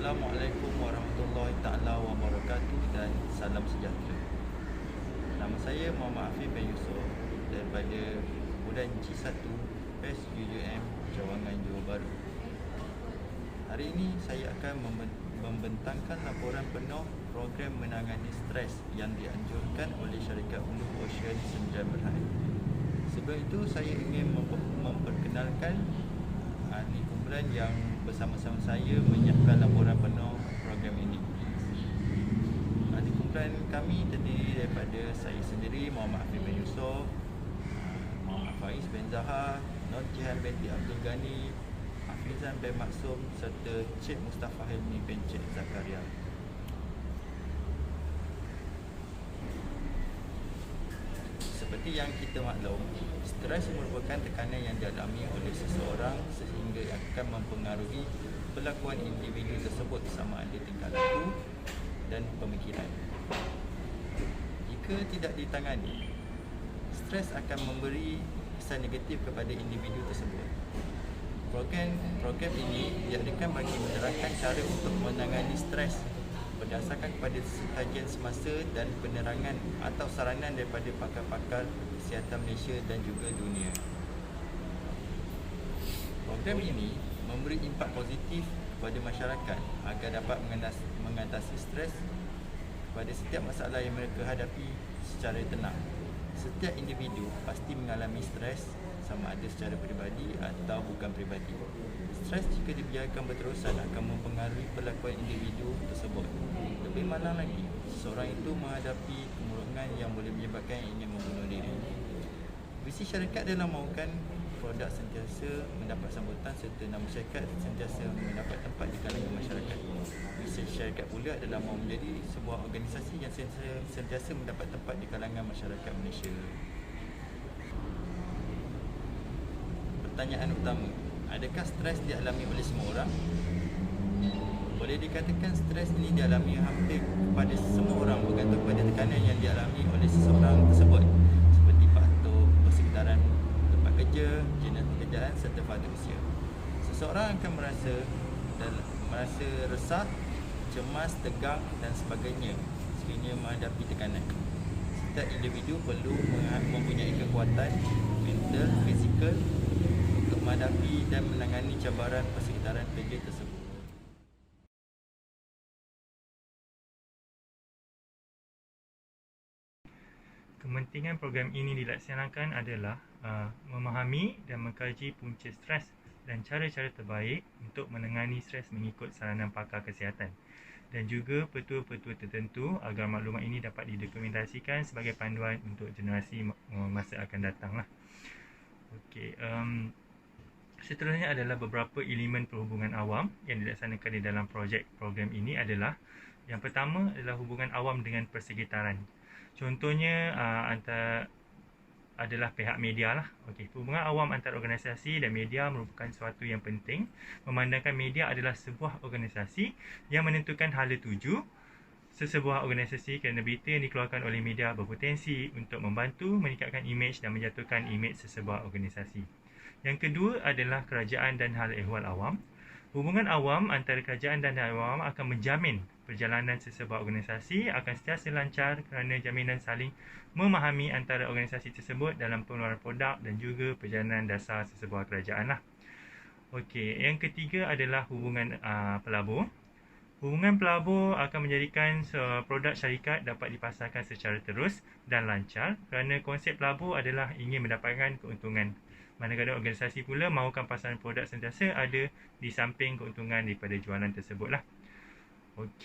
Assalamualaikum warahmatullahi taala wabarakatuh dan salam sejahtera. Nama saya Muhammad Afif bin Yusof daripada Bulan G1 PES UUM Cawangan Johor Bahru. Hari ini saya akan membentangkan laporan penuh program menangani stres yang dianjurkan oleh syarikat Blue Ocean Sdn Bhd. Sebelum itu saya ingin memperkenalkan ahli kumpulan yang bersama-sama saya menyiapkan laporan penuh program ini. Ahli kumpulan kami terdiri daripada saya sendiri, Muhammad Afif bin Yusof, Muhammad Faiz bin Zahar, Nur Jihan binti Abdul Ghani, Hafizan bin Maksum serta Cik Mustafa Hilmi bin Cik Zakaria. Seperti yang kita maklum, stres merupakan tekanan yang dialami oleh seseorang sehingga akan mempengaruhi perlakuan individu tersebut sama ada tingkah laku dan pemikiran. Jika tidak ditangani, stres akan memberi kesan negatif kepada individu tersebut. Program ini diadakan bagi menerangkan cara untuk menangani stres berdasarkan kepada kajian semasa dan penerangan atau saranan daripada pakar-pakar kesihatan Malaysia dan juga dunia. Program ini memberi impak positif kepada masyarakat agar dapat mengatasi stres pada setiap masalah yang mereka hadapi secara tenang. Setiap individu pasti mengalami stres sama ada secara peribadi atau bukan peribadi. Stres jika dibiarkan berterusan akan mempengaruhi perlakuan individu tersebut. Lebih malang lagi, seseorang itu menghadapi kemurungan yang boleh menyebabkan ingin membunuh diri. Visi syarikat adalah mahukan produk sentiasa mendapat sambutan serta nama syarikat sentiasa mendapat tempat di kalangan masyarakat. Visi syarikat pula adalah mahu menjadi sebuah organisasi yang sentiasa mendapat tempat di kalangan masyarakat Malaysia. Pertanyaan utama, adakah stres dialami oleh semua orang? Boleh dikatakan stres ini dialami hampir kepada semua orang bergantung pada tekanan yang dialami oleh seseorang tersebut seperti faktor persekitaran tempat kerja, jenis pekerjaan serta faktor usia. Seseorang akan merasa resah, cemas, tegang dan sebagainya sekiranya menghadapi tekanan. Setiap individu perlu mempunyai kekuatan mental, fizikal untuk menghadapi dan menangani cabaran persekitaran kerja tersebut. Kepentingan program ini dilaksanakan adalah memahami dan mengkaji punca stres dan cara-cara terbaik untuk menangani stres mengikut saranan pakar kesihatan dan juga petua-petua tertentu agar maklumat ini dapat didokumentasikan sebagai panduan untuk generasi masa akan datang lah. Seterusnya adalah beberapa elemen perhubungan awam yang dilaksanakan di dalam program ini adalah yang pertama adalah hubungan awam dengan persekitaran. Contohnya adalah pihak media lah. Hubungan awam antara organisasi dan media merupakan suatu yang penting, memandangkan media adalah sebuah organisasi yang menentukan hala tuju sesebuah organisasi kerana berita yang dikeluarkan oleh media berpotensi untuk membantu meningkatkan imej dan menjatuhkan imej sesebuah organisasi. Yang kedua adalah kerajaan dan hal ehwal awam. Hubungan awam antara kerajaan dan awam akan menjamin perjalanan sesebuah organisasi akan sentiasa lancar kerana jaminan saling memahami antara organisasi tersebut dalam pengeluaran produk dan juga perjalanan dasar sesebuah kerajaan lah. Yang ketiga adalah hubungan pelabur. Hubungan pelabur akan menjadikan produk syarikat dapat dipasarkan secara terus dan lancar kerana konsep pelabur adalah ingin mendapatkan keuntungan. Manakala organisasi pula mahukan pasaran produk sentiasa ada di samping keuntungan daripada jualan tersebut lah.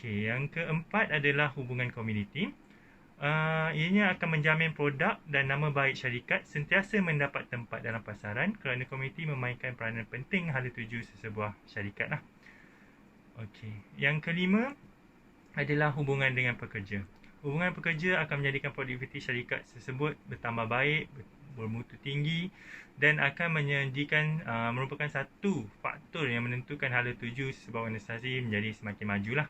Yang keempat adalah hubungan komuniti. Ianya akan menjamin produk dan nama baik syarikat sentiasa mendapat tempat dalam pasaran kerana komuniti memainkan peranan penting hala tuju sesebuah syarikat lah. Yang kelima adalah hubungan dengan pekerja. Hubungan pekerja akan menjadikan produktiviti syarikat tersebut bertambah baik, bermutu tinggi dan akan merupakan satu faktor yang menentukan hala tuju sebuah organisasi menjadi semakin majulah.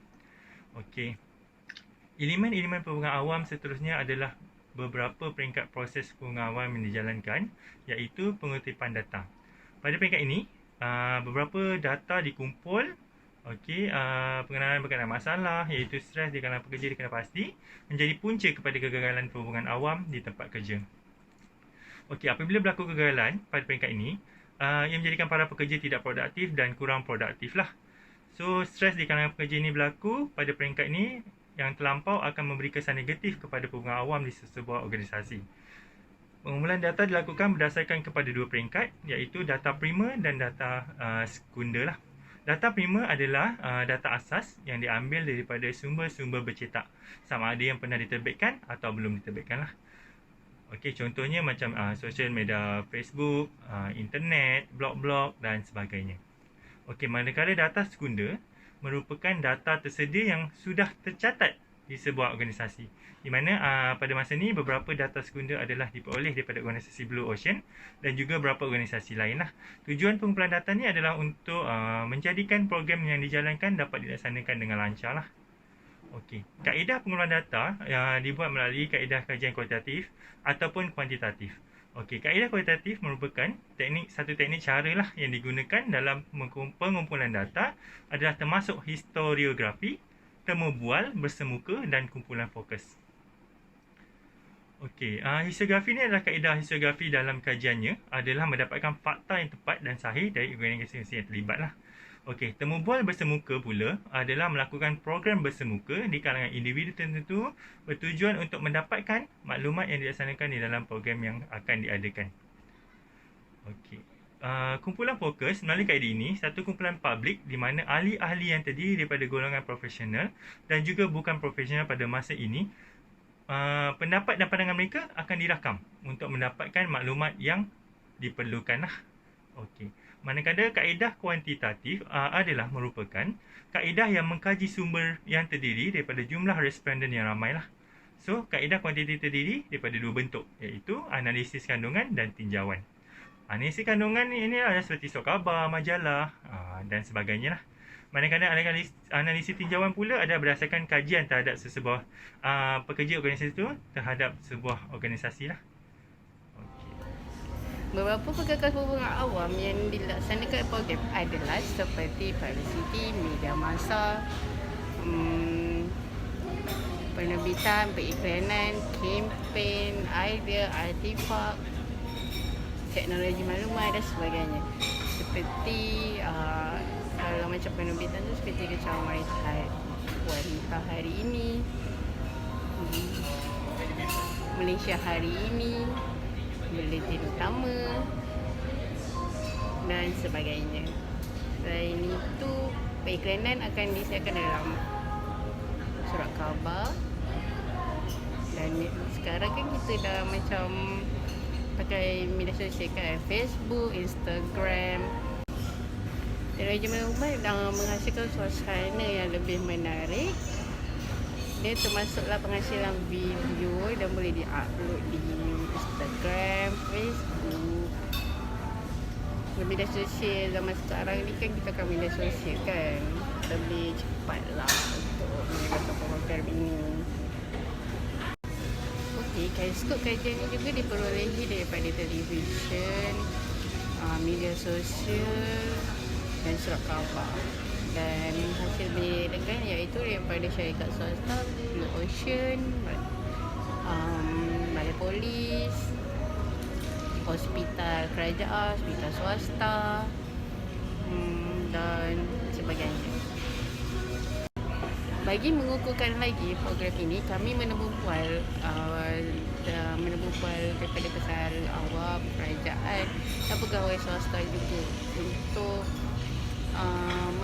Elemen-elemen perhubungan awam seterusnya adalah beberapa peringkat proses perhubungan awam yang dijalankan, iaitu pengutipan data. Pada peringkat ini, beberapa data dikumpul Okey, pengenalan berkenaan masalah iaitu stres di kalangan pekerja dikena pasti menjadi punca kepada kegagalan perhubungan awam di tempat kerja. Okey, apabila berlaku kegagalan pada peringkat ini, ia menjadikan para pekerja tidak produktif dan kurang produktif lah. So, stres di kalangan pekerja ini berlaku pada peringkat ini yang terlampau akan memberi kesan negatif kepada perhubungan awam di sebuah organisasi. Pengumpulan data dilakukan berdasarkan kepada dua peringkat, iaitu data primer dan data sekunder lah. Data primer adalah data asas yang diambil daripada sumber-sumber bercetak, sama ada yang pernah diterbitkan atau belum diterbitkan lah. Okey, contohnya macam social media Facebook, internet, blog-blog dan sebagainya. Okey, manakala data sekunder merupakan data tersedia yang sudah tercatat di sebuah organisasi, di mana pada masa ini beberapa data sekunder adalah diperoleh daripada organisasi Blue Ocean dan juga beberapa organisasi lain lah. Tujuan pengumpulan data ni adalah untuk menjadikan program yang dijalankan dapat dilaksanakan dengan lancar lah. Okey, kaedah pengumpulan data dibuat melalui kaedah kajian kualitatif ataupun kuantitatif. Okey, kaedah kualitatif merupakan satu teknik cara lah yang digunakan dalam pengumpulan data adalah termasuk historiografi, temu bual, bersemuka dan kumpulan fokus. Okey, historiografi ni adalah kaedah historiografi dalam kajiannya adalah mendapatkan fakta yang tepat dan sahih dari organisasi yang terlibat lah. Okey, temu bual bersemuka pula adalah melakukan program bersemuka di kalangan individu tertentu bertujuan untuk mendapatkan maklumat yang dilaksanakan di dalam program yang akan diadakan. Okey. Kumpulan fokus melalui kaedah ini satu kumpulan publik di mana ahli-ahli yang terdiri daripada golongan profesional dan juga bukan profesional pada masa ini, pendapat dan pandangan mereka akan dirakam untuk mendapatkan maklumat yang diperlukan lah. Okey. Manakala kaedah kuantitatif adalah merupakan kaedah yang mengkaji sumber yang terdiri daripada jumlah responden yang ramai lah. So, kaedah kuantitatif terdiri daripada dua bentuk, iaitu analisis kandungan dan tinjauan. Analisis kandungan ini adalah seperti surat khabar, majalah dan sebagainya lah. Manakala analisis tinjauan pula adalah berdasarkan kajian terhadap sesebuah pekerja organisasi itu terhadap sebuah organisasi lah. Beberapa pergerakan perhubungan awam yang dilaksanakan program adalah seperti publicity, media massa, penerbitan, periklanan, kempen, idea, artifak, teknologi maklumat dan sebagainya. Seperti kalau macam penerbitan tu seperti kecau wanita hari ini, Malaysia hari ini, buletin utama dan sebagainya. Selain itu, periklanan akan disiarkan dalam surat khabar. Dan sekarang kan kita dah macam pakai media sosial kan, Facebook, Instagram. Teknologi maklumat menghasilkan suasana yang lebih menarik. Dia termasuklah penghasilan video dan boleh di-upload di Instagram, Facebook. Media sosial zaman sekarang ni kan kita akan media sosial kan, lebih cepatlah untuk menjalankan program ini. Okey, skop kajian ini juga diperolehi daripada televisyen, media sosial dan surat khabar. Dan hasil penyelidikan iaitu daripada syarikat swasta, Blue Ocean, balai polis, hospital kerajaan, hospital swasta dan sebagainya. Bagi mengukuhkan lagi program ini, kami menemubual daripada pesara awam, kerajaan dan pegawai swasta juga untuk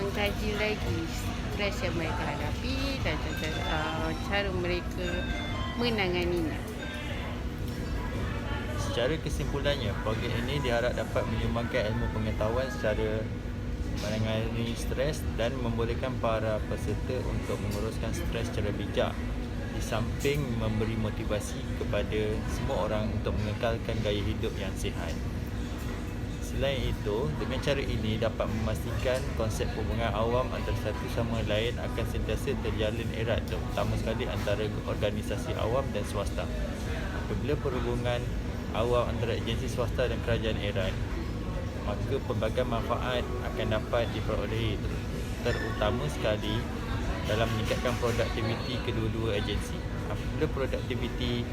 mengkaji lagi stres yang mereka hadapi dan cara mereka menanganinya. Secara kesimpulannya, program ini diharap dapat menyumbangkan ilmu pengetahuan secara menangani stres dan membolehkan para peserta untuk menguruskan stres secara bijak, di samping memberi motivasi kepada semua orang untuk mengekalkan gaya hidup yang sihat. Selain itu, dengan cara ini dapat memastikan konsep perhubungan awam antara satu sama lain akan sentiasa terjalin erat, terutama sekali antara organisasi awam dan swasta. Apabila perhubungan awam antara agensi swasta dan kerajaan erat, maka pelbagai manfaat akan dapat diperolehi, terutama sekali dalam meningkatkan produktiviti kedua-dua agensi. Apabila produktiviti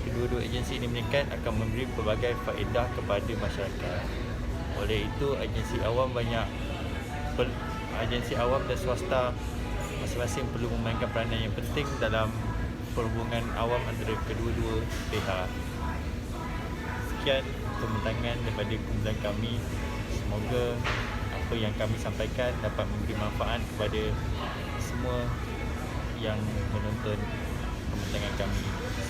kedua-dua agensi ini meningkat, akan memberi pelbagai faedah kepada masyarakat. Oleh itu, agensi awam dan swasta masing-masing perlu memainkan peranan yang penting dalam perhubungan awam antara kedua-dua pihak. Sekian pembentangan daripada kumpulan kami. Semoga apa yang kami sampaikan dapat memberi manfaat kepada semua yang menonton pembentangan kami.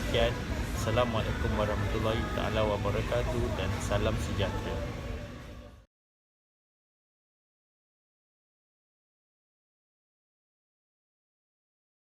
Sekian. Assalamualaikum warahmatullahi wabarakatuh dan salam sejahtera.